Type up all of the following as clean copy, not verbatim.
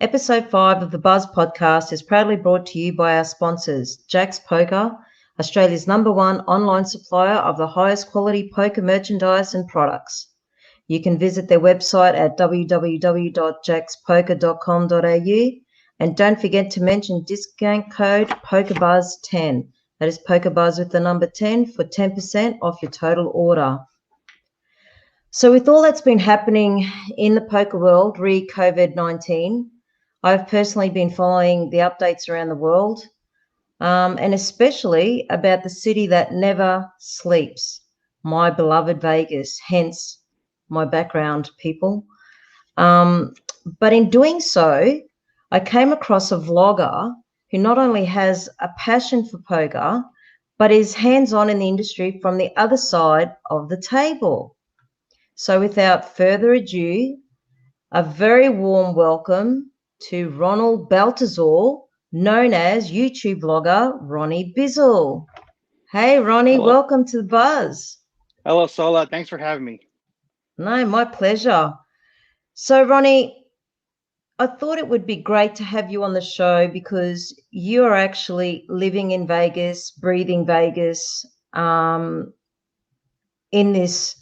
Episode 5 of the Buzz podcast is proudly brought to you by our sponsors, Jack's Poker, Australia's '1 online supplier of the highest quality poker merchandise and products. You can visit their website at www.jackspoker.com.au and don't forget to mention discount code POKERBUZZ10. That is POKERBUZZ with the number 10 for 10% off your total order. So with all that's been happening in the poker world re-COVID-19, I've personally been following the updates around the world, and especially about the city that never sleeps, my beloved Vegas, hence my background, people. But in doing so, I came across a vlogger who not only has a passion for poker, but is hands-on in the industry from the other side of the table. So without further ado, a very warm welcome to Ronald Baltazar, known as YouTube vlogger Ronnie Bizzle. Hey, Ronnie, Hello. welcome to the Buzz. Hello, Sola. Thanks for having me. No, my pleasure. So, Ronnie, I thought it would be great to have you on the show because you are actually living in Vegas, breathing Vegas, in this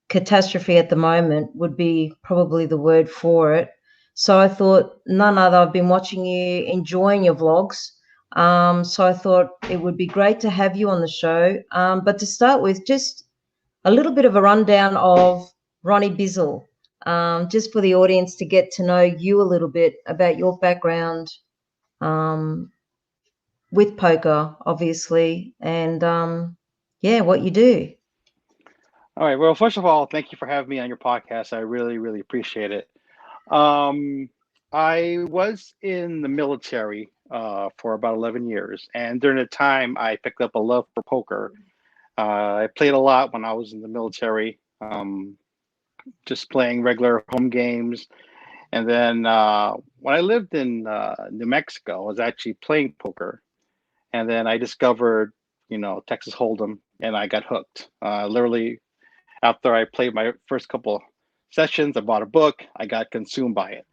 catastrophe at the moment would be probably the word for it. So I thought none other. I've been watching you, enjoying your vlogs. So I thought it would be great to have you on the show. But to start with, just a little bit of a rundown of Ronnie Bizzle, just for the audience to get to know you a little bit about your background with poker, obviously, and what you do. All right. Well, first of all, thank you for having me on your podcast. I really, really appreciate it. Um, I was in the military for about 11 years, and during the time, I picked up a love for poker. I played a lot when I was in the military, just playing regular home games. And then when I lived in New Mexico, I was actually playing poker. And then I discovered, Texas Hold'em, and I got hooked. Literally, after I played my first couple sessions, I bought a book. I got consumed by it.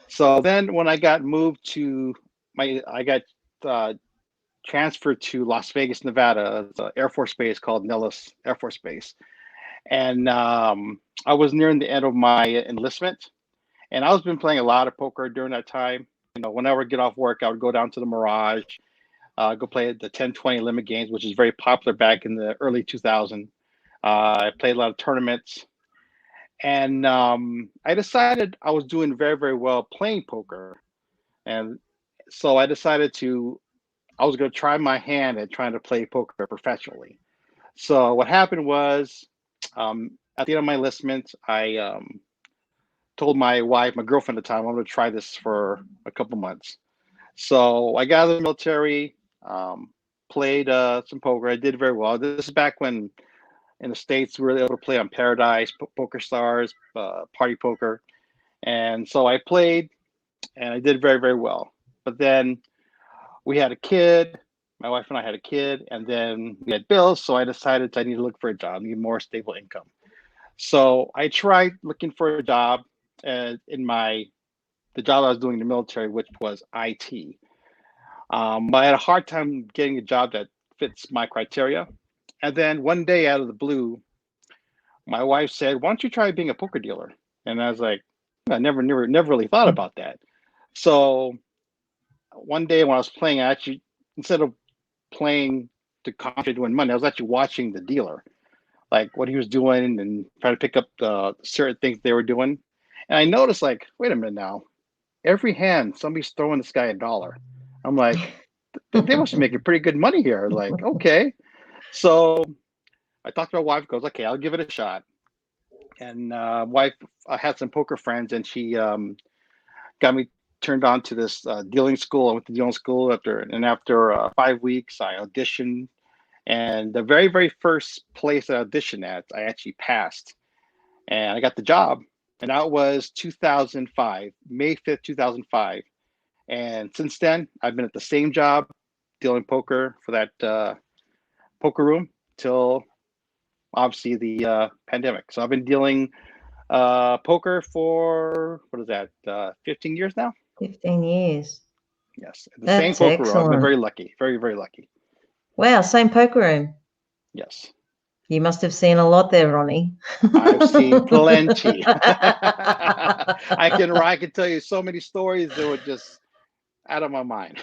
So then, when I got moved to I got uh, transferred to Las Vegas, Nevada, it's an Air Force base called Nellis Air Force Base, and I was nearing the end of my enlistment, and I was been playing a lot of poker during that time. Whenever I get off work, I would go down to the Mirage, go play the 10-20 limit games, which is very popular back in the early 2000s. I played a lot of tournaments, and I decided I was doing very, very well playing poker, and so I was going to try my hand at trying to play poker professionally. So what happened was, at the end of my enlistment, I told my wife, my girlfriend at the time, I'm going to try this for a couple months. So I got out of the military, played some poker. I did very well. This is back when in the States we were able to play on Paradise, Poker Stars, Party Poker. And so I played and I did very, very well. But then we had a kid. My wife and I had a kid, and then we had bills. So I decided I need to look for a job, need more stable income. So I tried looking for a job in the job I was doing in the military, which was IT. But I had a hard time getting a job that fits my criteria. And then one day out of the blue, my wife said, "Why don't you try being a poker dealer?" And I was like, I never really thought about that. So one day when I was playing, I actually, instead of playing to concentrate to win money, I was actually watching the dealer, like what he was doing and trying to pick up the certain things they were doing. And I noticed, like, wait a minute now, every hand somebody's throwing this guy $1. I'm like, they must be making pretty good money here. Like, okay. So I talked to my wife, goes, okay, I'll give it a shot. And wife had some poker friends, and she got me turned on to this dealing school. I went to dealing school after 5 weeks, I auditioned. And the very, very first place I auditioned at, I actually passed, and I got the job. And that was 2005, May 5th, 2005. And since then, I've been at the same job, dealing poker for that poker room till obviously the pandemic. So I've been dealing Poker for, what is that? 15 years now. 15 years. Yes, the same That's poker room. I've been excellent. very lucky, very, very lucky. Wow, same poker room. Yes, You must have seen a lot there, Ronnie. I've seen plenty. I can tell you so many stories that were just out of my mind.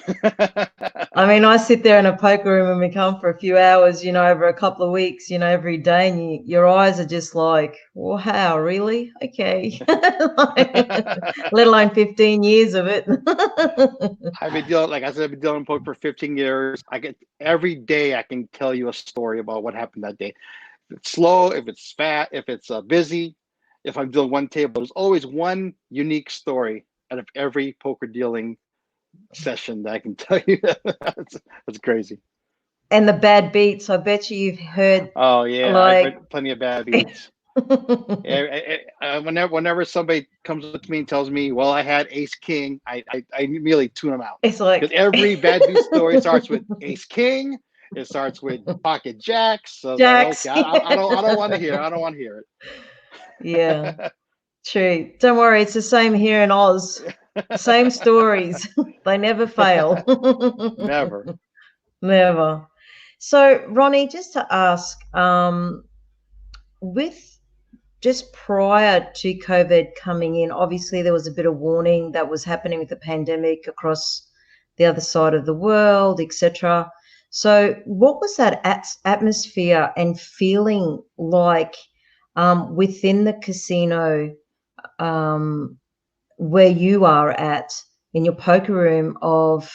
I mean, I sit there in a poker room and we come for a few hours, over a couple of weeks, every day, and your eyes are just like, wow, really? Okay. Let alone 15 years of it. I've been dealing, like I said, I've been dealing with poker for 15 years. Every day I can tell you a story about what happened that day. If it's slow, if it's fat, if it's busy, if I'm doing one table, there's always one unique story out of every poker dealing session that I can tell you. That's crazy. And the bad beats, I bet you've heard, Oh yeah, I've like, heard plenty of bad beats. Whenever somebody comes up to me and tells me, "Well, I had Ace King," I immediately tune them out it's like, because every bad beat story starts with Ace King. It starts with Pocket Jacks. So I was like, Jacks. okay, I don't want to hear. I don't want to hear Yeah, it. true. Don't worry, it's the same here in Oz. Same stories. They never fail. Never. Never. So, Ronnie, just to ask, with just prior to COVID coming in, obviously there was a bit of warning that was happening with the pandemic across the other side of the world, etc. So, what was that atmosphere and feeling like within the casino um, where you are at in your poker room of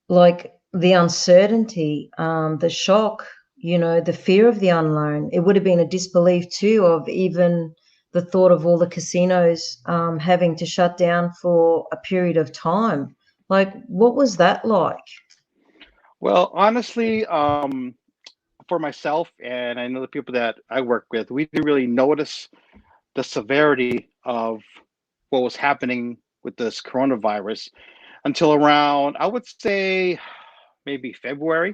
like the uncertainty, the shock, the fear of the unknown? It would have been a disbelief too of even the thought of all the casinos having to shut down for a period of time. Like, what was that like? Well, honestly, for myself and I know the people that I work with, we didn't really notice the severity of what was happening with this coronavirus until around, I would say, maybe February.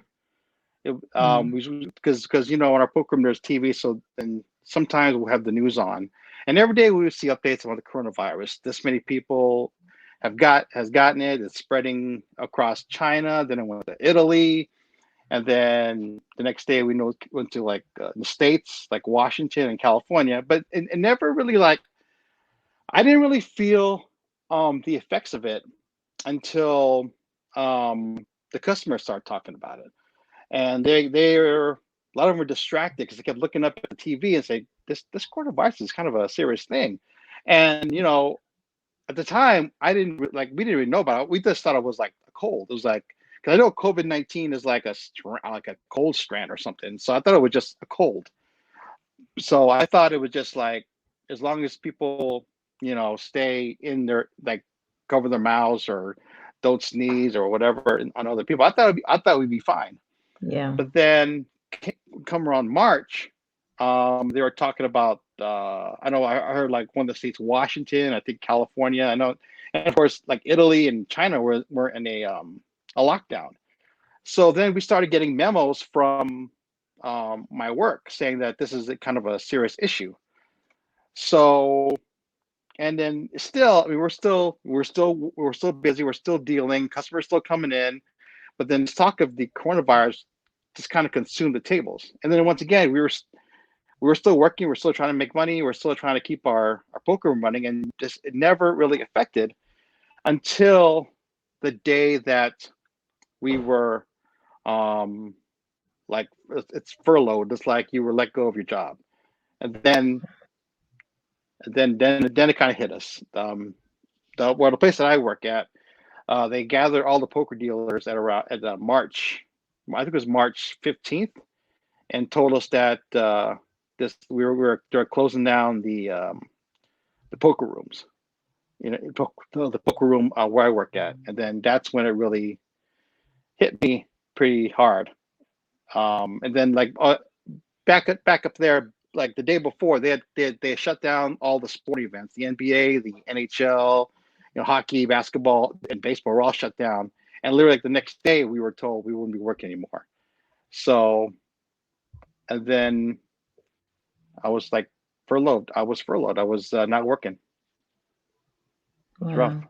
Mm. Because in our poker room there's TV, so then sometimes we'll have the news on, and every day we would see updates about the coronavirus. This many people has gotten it. It's spreading across China. Then it went to Italy, and then the next day we know it went to like the states, like Washington and California. But it never really like I didn't really feel the effects of it until the customers started talking about it, and they're a lot of them were distracted because they kept looking up at the TV and say this coronavirus is kind of a serious thing, and at the time I didn't like we didn't really know about it. We just thought it was like a cold. It was like because I know COVID-19 is like a cold strand or something, so I thought it was just a cold. So I thought it was just like as long as people stay in their like cover their mouths or don't sneeze or whatever on other people. I thought we'd be fine. Yeah. But then come around March, they were talking about I know I heard like one of the states, Washington, I think California, I know, and of course like Italy and China were in a lockdown. So then we started getting memos from my work saying that this is a kind of a serious issue. So and then still, I mean, we're still busy, we're still dealing, customers still coming in, but then this talk of the coronavirus just kind of consumed the tables. And then once again, we were still working, we're still trying to make money, we're still trying to keep our poker room running, and just it never really affected until the day that we were um like it's furloughed. It's like you were let go of your job, and then it kind of hit us. The place that I work at, they gathered all the poker dealers at around at March, I think it was March 15th, and told us that this they're closing down the poker rooms, the poker room where I work at, and then that's when it really hit me pretty hard. And then like back up there, like the day before, they shut down all the sporting events, the NBA, the NHL, hockey, basketball, and baseball were all shut down. And literally, like the next day, we were told we wouldn't be working anymore. So, and then I was like furloughed. I was furloughed. I was not working. It's rough. Wow.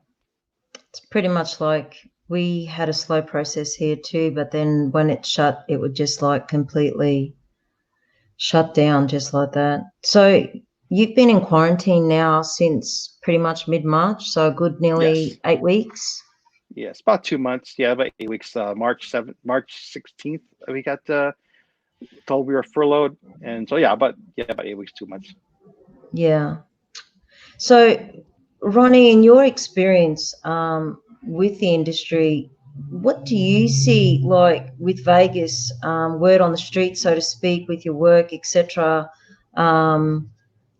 It's pretty much like we had a slow process here too, but then when it shut, it would just like completely shut down just like that. So you've been in quarantine now since pretty much mid-March, so a good Yes. nearly 8 weeks. Yes. About 2 months. Yeah, about 8 weeks. March 16th, we got told we were furloughed, and so yeah, about 8 weeks, 2 months. Yeah. So, Ronnie, in your experience with the industry, what do you see like with Vegas, word on the street, so to speak, with your work, etc.,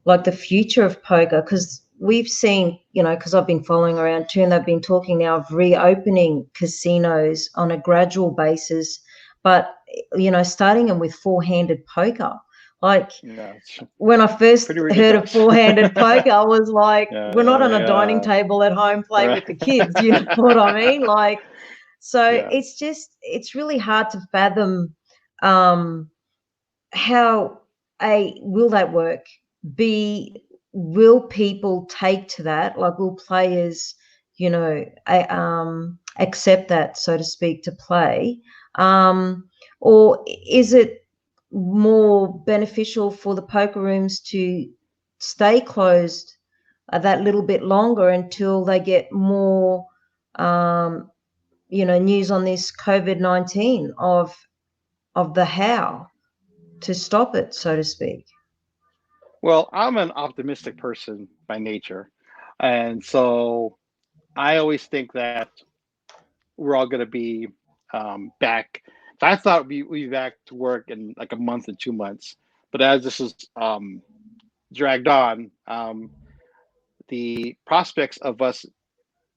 like the future of poker? Because we've seen, because I've been following around too, and they've been talking now of reopening casinos on a gradual basis, but, starting them with four-handed poker. Like, Yeah, it's when I first pretty heard of ridiculous. four-handed poker, I was like, we're not on a dining Yeah, table at home playing right. with the kids, you know what I mean? Like, so Yeah. it's really hard to fathom um, how will that work? B, will people take to that? Like, will players, accept that, so to speak, to play? Or is it more beneficial for the poker rooms to stay closed that little bit longer until they get more, um, news on this COVID-19 of the how to stop it, so to speak? Well, I'm an optimistic person by nature, and so I always think that we're all going to be back. So I thought we'd be back to work in like a month and 2 months, but as this is dragged on, the prospects of us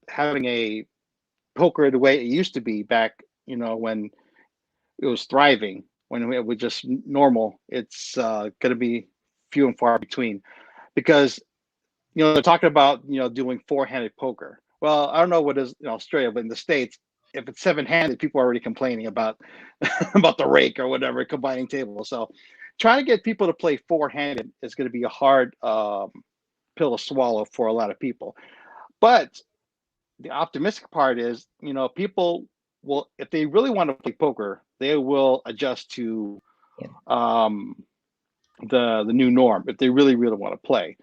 having a poker the way it used to be back, when it was thriving, when it was just normal, it's going to be few and far between, because they're talking about doing four-handed poker. Well, I don't know what is in Australia, but in the States, if it's seven-handed, people are already complaining about about the rake or whatever, combining tables. So trying to get people to play four-handed is going to be a hard pill to swallow for a lot of people. But the optimistic part is, people will, if they really want to play poker, they will adjust to Yeah. um, the new norm if they really really want to play.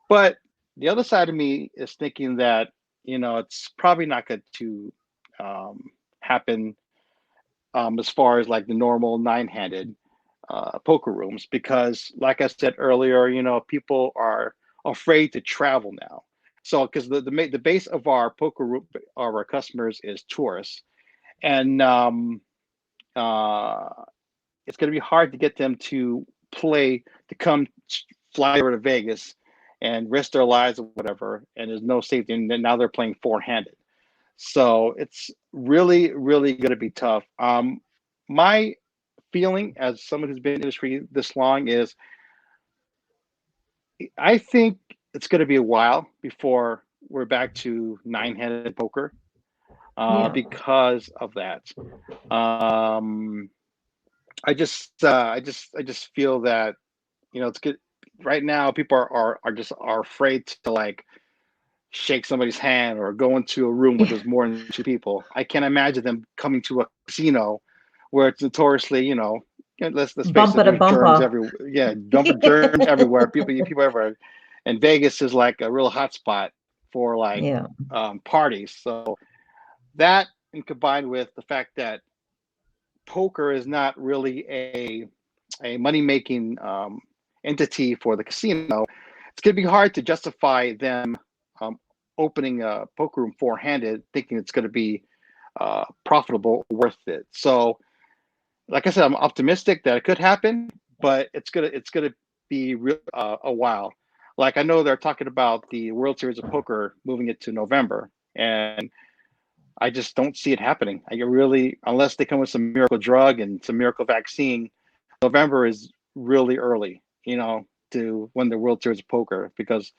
But the other side of me is thinking that it's probably not going to happen as far as like the normal nine-handed poker rooms, because like I said earlier, people are afraid to travel now. So because the base of our poker room, of our customers, is tourists, and uh, it's going to be hard to get them to play, to come fly over to Vegas and risk their lives or whatever, and there's no safety, and then now they're playing four-handed. So it's really, really going to be tough. My feeling as someone who's been in the industry this long is I think it's going to be a while before we're back to nine-handed poker Yeah. because of that. Um, I just feel that it's good right now. People are afraid to like shake somebody's hand or go into a room where Yeah. there's more than two people. I can't imagine them coming to a casino where it's notoriously, let's face it, Bumper to there's germs bumper. everywhere. Yeah, dumping germs everywhere. People everywhere, and Vegas is like a real hot spot for like Yeah. parties. So that, and combined with the fact that poker is not really a money making entity for the casino, it's going to be hard to justify them um, opening a poker room four-handed, thinking it's going to be profitable, worth it. So, like I said, I'm optimistic that it could happen, but it's gonna be a while. Like I know they're talking about the World Series of Poker moving it to November, and I just don't see it happening. I really, unless they come with some miracle drug and some miracle vaccine, November is really early, to win the World Series of Poker, because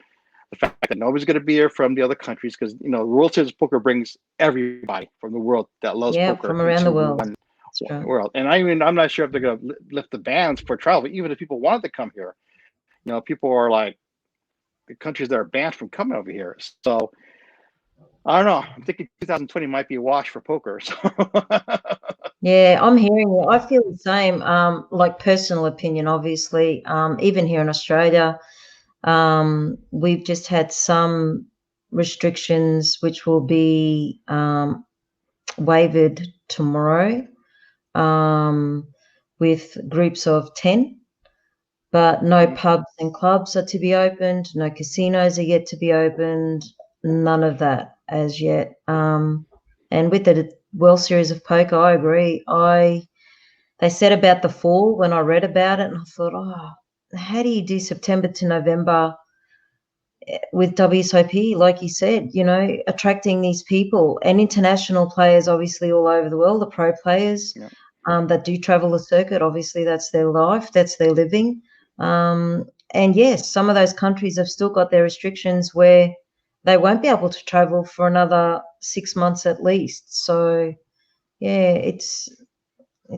the fact that nobody's going to be here from the other countries, because the World Series of Poker brings everybody from the world that loves Yeah, poker from around the into world. one That's true. world. And I mean, I'm not sure if they're going to lift the bans for travel, even if people wanted to come here. people are like the countries that are banned from coming over here. So I don't know. I'm thinking 2020 might be a wash for poker. So Yeah, I'm hearing you. I feel the same. Like personal opinion, obviously. Even here in Australia, we've just had some restrictions which will be waived tomorrow, um, with groups of 10, but no Mhm. pubs and clubs are to be opened, no casinos are yet to be opened, none of that as yet. And with the World Series of Poker, I agree. They said about the fall when I read about it, and I thought, oh, how do you do September to November with WSOP? Like you said, attracting these people and international players, obviously all over the world, the pro players Yeah. that do travel the circuit. Obviously, that's their life, that's their living. And yes, some of those countries have still got their restrictions where they won't be able to travel for another 6 months at least. So yeah, it's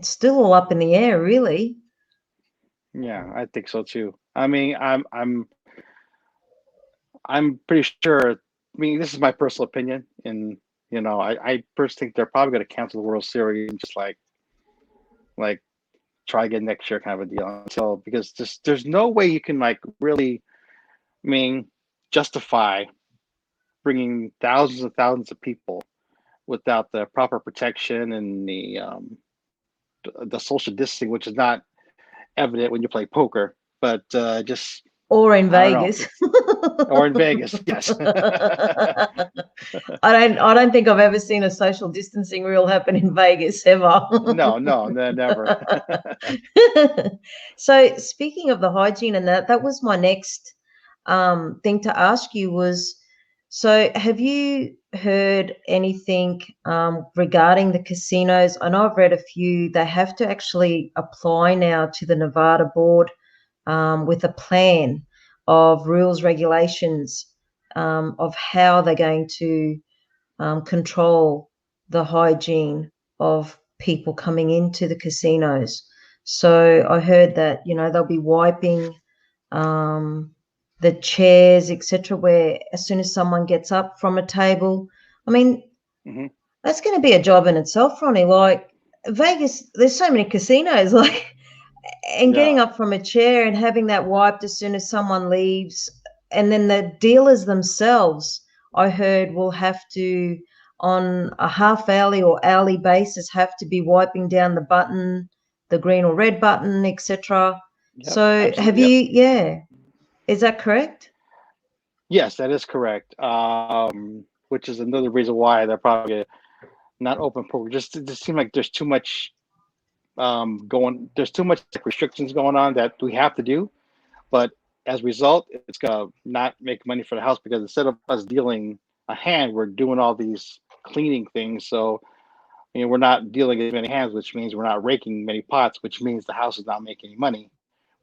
still all up in the air, really. Yeah, I think so too. I mean, I'm pretty sure. I mean, this is my personal opinion, and I personally think they're probably going to cancel the World Series and just like try again next year, kind of a deal. Until because just there's no way you can like really, I mean, justify bringing thousands and thousands of people without the proper protection and the social distancing, which is not evident when you play poker. But just Or in I don't know. Vegas. Or in Vegas, yes. I don't think I've ever seen a social distancing rule happen in Vegas ever. No, no, never. So speaking of the hygiene and that was my next thing to ask you was, so have you heard anything regarding the casinos? I know I've read a few. They have to actually apply now to the Nevada board with a plan of rules, regulations of how they're going to control the hygiene of people coming into the casinos. So I heard that they'll be wiping um, the chairs, etc. Where as soon as someone gets up from a table, I mean Hmm. that's going to be a job in itself, Ronnie. Like Vegas, there's so many casinos, like, and getting Yeah. up from a chair and having that wiped as soon as someone leaves, and then the dealers themselves, I heard, will have to, on a half hourly or hourly basis, have to be wiping down the button, the green or red button, etc. Yep. So have Absolutely. Yep. you, yeah, is that correct? Yes, that is correct. Which is another reason why they're probably not open poker. Just it just seems like there's too much going. There's too much restrictions going on that we have to do. But as a result, it's gonna not make money for the house because instead of us dealing a hand, we're doing all these cleaning things. So we're not dealing as many hands, which means we're not raking many pots, which means the house is not making any money,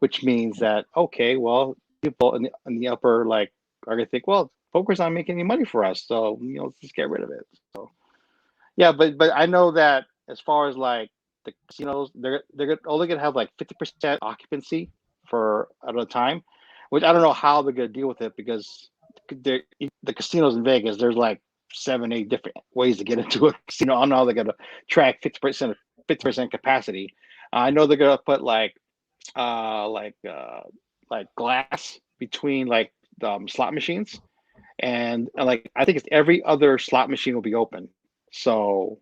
which means that okay, well, people in the upper like are gonna think, well, poker's not making any money for us, so let's just get rid of it. So yeah, but I know that as far as like the casinos, they're only gonna have like 50% occupancy for at a time, which I don't know how they're gonna deal with it because the casinos in Vegas, there's like 7, 8 different ways to get into a casino. I don't know how they're gonna track 50% capacity. I know they're gonna put uh like uh like glass between like slot machines and like I think it's every other slot machine will be open. So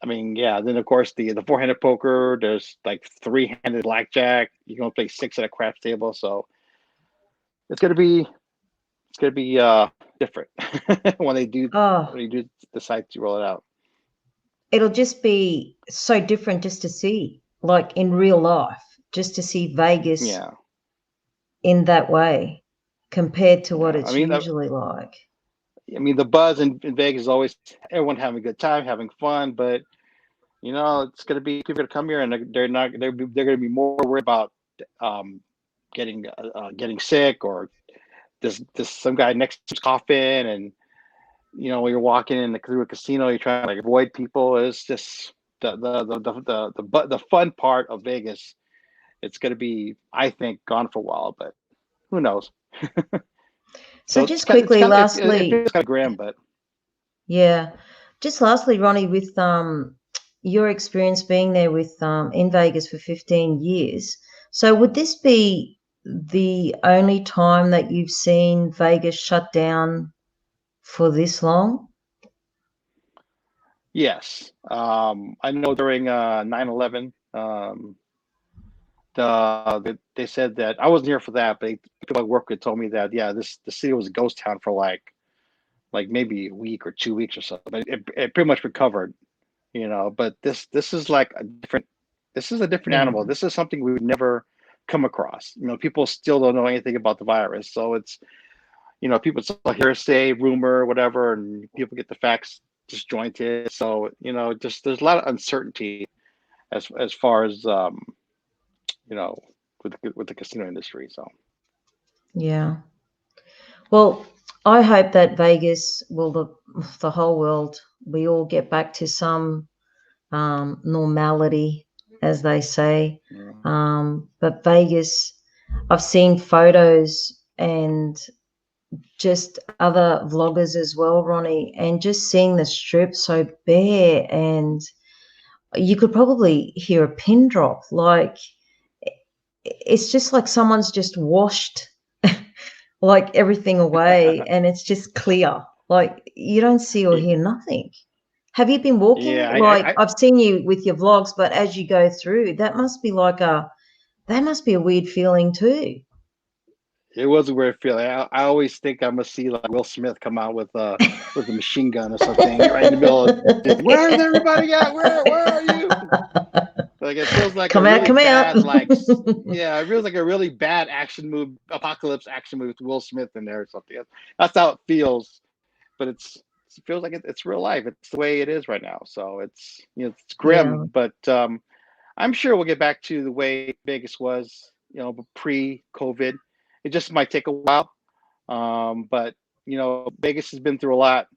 I mean, yeah. Then of course the four-handed poker. There's like three-handed blackjack. You can only play six at a craps table. So it's gonna be different when they do Oh, decide to roll it out. it'll just be so different just to see, like in real life, just to see Vegas Yeah, in that way compared to what yeah. it's usually like. I mean the buzz in Vegas is always everyone having a good time, having fun, but it's gonna be people gonna come here and they're not they're gonna be more worried about um, getting sick or this some guy next to's coughing and when you're walking through a casino, you're trying to like avoid people. It's just the fun part of Vegas. It's going to be, I think, gone for a while. But who knows? So So just quickly, it lastly, feels kind of grim, but yeah, just lastly, Ronnie, with your experience being there with in Vegas for 15 years, so would this be the only time that you've seen Vegas shut down for this long? yes. I know during 9/11, they said that I wasn't here for that, but people I work with told me that yeah, the city was a ghost town for like maybe a week or 2 weeks or so, but it pretty much recovered, you know. But this is like a different this is a different Yeah, animal. This is something we would never come across. You know, people still don't know anything about the virus, so it's people still hearsay, rumor, whatever, and people get the facts disjointed. So just there's a lot of uncertainty as far as you know with the casino industry. So yeah. Well, I hope that Vegas, well, the whole world, we all get back to some normality, as they say. yeah. But Vegas, I've seen photos and just other vloggers as well, Ronnie, and just seeing the strip so bare, and you could probably hear a pin drop. Like it's just like someone's just washed like everything away, and it's just clear. Like you don't see or hear nothing. Have you been walking? Yeah, Like I've seen you with your vlogs, but as you go through, that must be a weird feeling too. it was a weird feeling. I always think I'm gonna see like Will Smith come out with a machine gun or something right in the middle of Disney. Where's everybody at? Where are you? Like it feels like a Come out, really come out. bad yeah, it feels like a really bad action movie, apocalypse action movie with Will Smith in there or something. That's how it feels, but it feels like it's real life. It's the way it is right now. So it's it's Yeah, grim, but I'm sure we'll get back to the way Vegas was, pre-COVID. It just might take a while, but Vegas has been through a lot,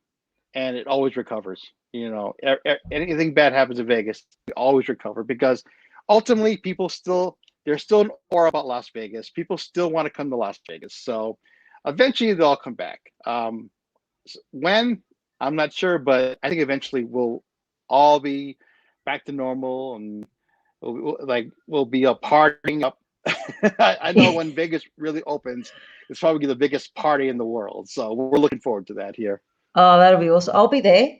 and it always recovers. Anything bad happens in Vegas, we always recover because ultimately, there's still an aura about Las Vegas. People still want to come to Las Vegas, so eventually they'll come back. When I'm not sure, but I think eventually we'll all be back to normal and we'll be a partying up. I know when Vegas really opens, it's probably the biggest party in the world. So we're looking forward to that here. oh, that'll be awesome. I'll be there.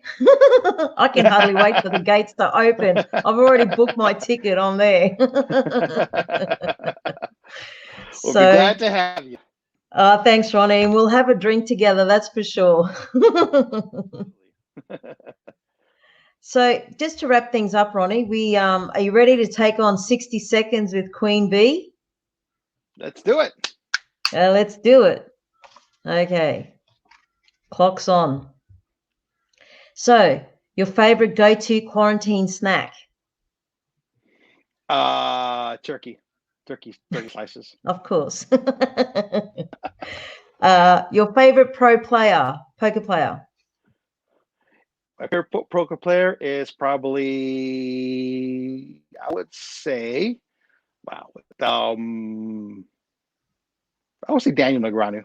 I can hardly wait for the gates to open. I've already booked my ticket. I'm there. We'll be So, glad to have you. thanks, Ronnie. And we'll have a drink together, that's for sure. So, just to wrap things up, Ronnie, we are you ready to take on 60 seconds with Queen Bee? Let's do it. Let's do it. Okay, clock's on. So, your favorite go-to quarantine snack? Turkey slices. Of course. Your favorite poker player? My favorite poker player is probably, I would say, wow, I would say Daniel Negreanu.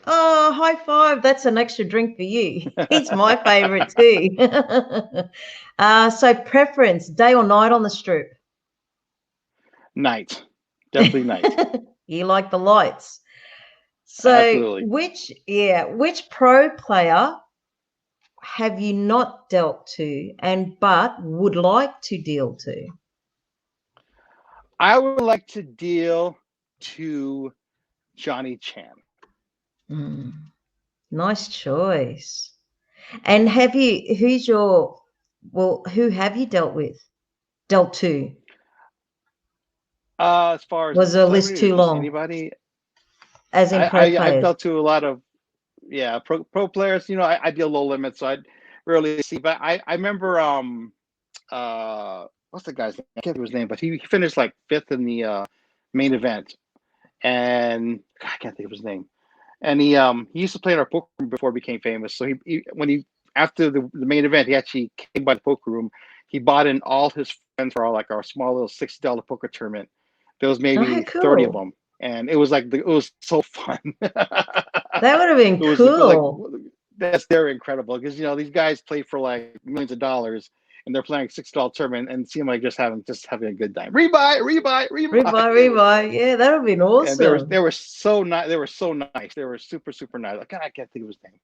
Oh, high five. That's an extra drink for you. He's my favorite too. So preference, day or night on the strip? Night, definitely night. You like the lights. So Absolutely. which pro player have you not dealt to and but would like to deal to? I would like to deal to Johnny Chan. Mm, nice choice. And have you who's your who have you dealt to? As far as Was the list celebrity or too just long? anybody, As in pro I've players? dealt to a lot of pro players. I deal low limit, so I rarely see. But I remember what's the guy's name? I can't think of his name, but he finished like fifth in the main event, and God, I can't think of his name. And he used to play in our poker room before he became famous. So he when he after the main event, he actually came by the poker room. He bought in all his friends for our small little $60 poker tournament. There was Oh, maybe 30 of cool. them. and it was like it was so fun. That would have been It was like cool. they're incredible because these guys play for like millions of dollars and they're playing $6 tournament and seem like just having a good time. Rebuy, rebuy, rebuy. Rebuy. Yeah, that would have been And awesome. they were so nice. They were so nice. They were super super nice. God, I can't think of his name.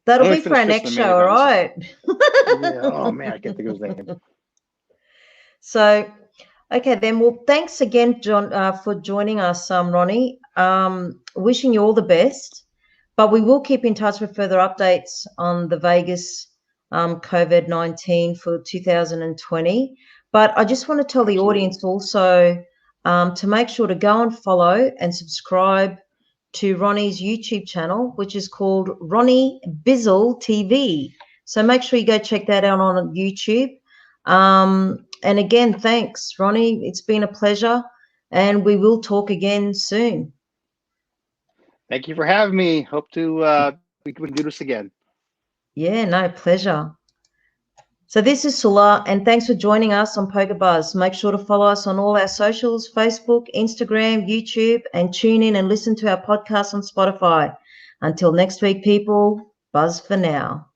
That'll be for our next show, all right? Yeah. Oh man, I can't think of his name. So, okay then. Well, thanks again, John, for joining us, Ronnie. Wishing you all the best. But we will keep in touch with further updates on the Vegas COVID-19 for 2020. But I just want to tell the audience also to make sure to go and follow and subscribe to Ronnie's YouTube channel, which is called Ronnie Bizzle TV. So make sure you go check that out on YouTube. And again, thanks, Ronnie. It's been a pleasure, and we will talk again soon. Thank you for having me. Hope to we can do this again. Yeah, no, pleasure. So this is Sula, and thanks for joining us on Poker Buzz. Make sure to follow us on all our socials, Facebook, Instagram, YouTube, and tune in and listen to our podcast on Spotify. Until next week, people, buzz for now.